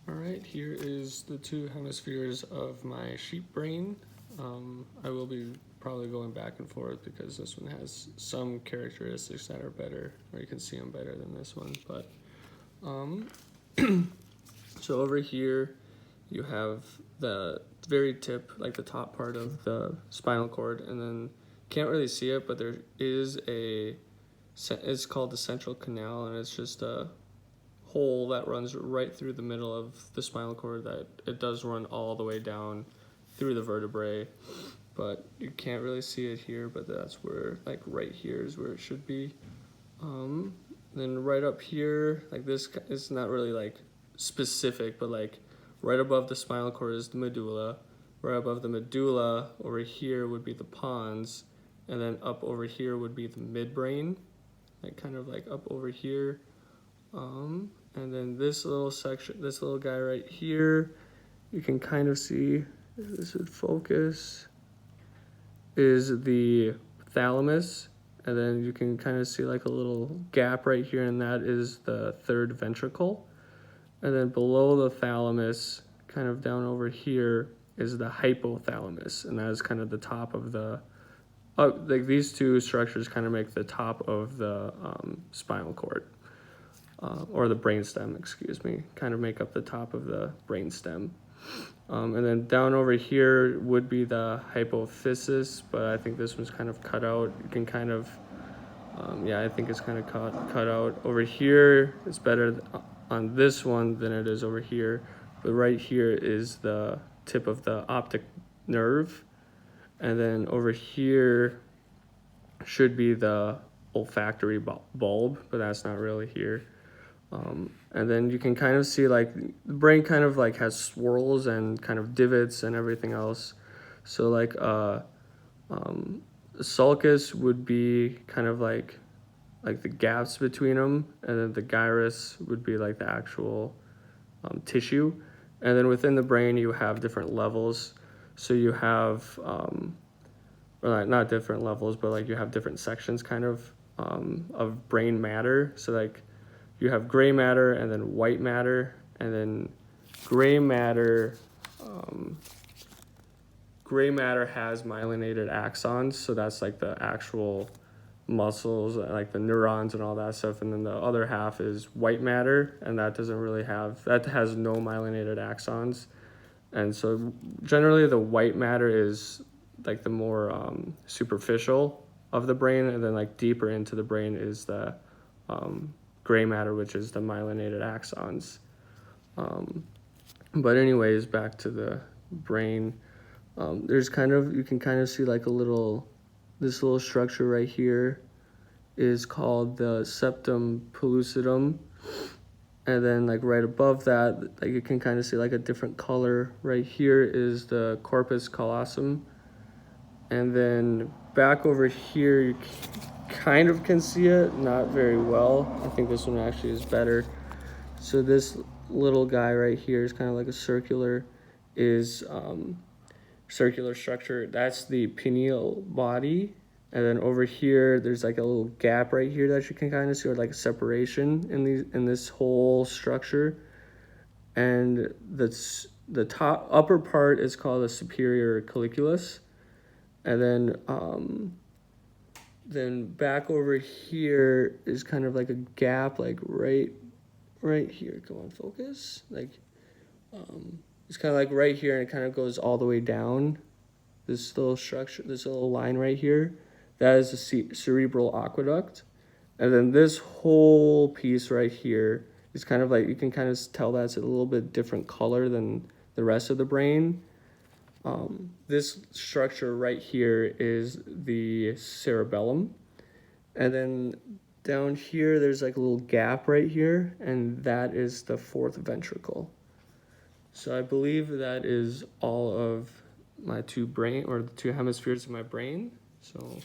All right, here is the two hemispheres of my sheep brain. I will be probably going back and forth because this one has some characteristics that are better, or you can see them better than this one. But so over here, you have the very tip, like the top part of the spinal cord, and then can't really see it, but there is it's called the central canal, and it's just a hole that runs right through the middle of the spinal cord. That it does run all the way down through the vertebrae, but you can't really see it here, but that's where, like right here is where it should be. Then right up here, like this is not really like specific, but like right above the spinal cord is the medulla. Right above the medulla over here would be the pons, and then up over here would be the midbrain, like kind of like up over here. And then this little section, this little guy right here, you can kind of see, if this would focus, is the thalamus. And then you can kind of see like a little gap right here, and that is the third ventricle. And then below the thalamus, kind of down over here, is the hypothalamus, and that is kind of the top of the, like these two structures kind of make the top of the spinal cord. Or the brainstem, excuse me, kind of make up the top of the brainstem. And then down over here would be the hypophysis, but I think this one's kind of cut out. You can kind of, yeah, I think it's kind of cut out. Over here, it's better on this one than it is over here. But right here is the tip of the optic nerve. And then over here should be the olfactory bulb, but that's not really here. And then you can kind of see like the brain kind of like has swirls and kind of divots and everything else. So like the sulcus would be kind of like the gaps between them, and then the gyrus would be like the actual tissue. And then within the brain you have different levels. So you have, or not different levels, but like you have different sections kind of brain matter. So like you have gray matter and then white matter, and then gray matter has myelinated axons, so that's like the actual muscles, like the neurons and all that stuff. And then the other half is white matter, and that has no myelinated axons. And so generally the white matter is like the more superficial of the brain, and then like deeper into the brain is the gray matter, which is the myelinated axons. But anyways, back to the brain. There's kind of, you can kind of see like this little structure right here is called the septum pellucidum. And then like right above that, like you can kind of see like a different color. Right here is the corpus callosum. And then back over here, you kind of can see it, not very well. I think this one actually is better. So this little guy right here is kind of like a circular structure. That's the pineal body. And then over here, there's like a little gap right here that you can kind of see, or like a separation in this whole structure. And the upper part is called the superior colliculus. And then back over here is kind of like a gap, like right here. Come on, focus. Like it's kind of like right here, and it kind of goes all the way down. This little structure, this little line right here, that is the cerebral aqueduct. And then this whole piece right here is kind of like, you can kind of tell that's a little bit different color than the rest of the brain. This structure right here is the cerebellum. And then down here, there's like a little gap right here, and that is the fourth ventricle. So I believe that is all of my the two hemispheres of my brain. So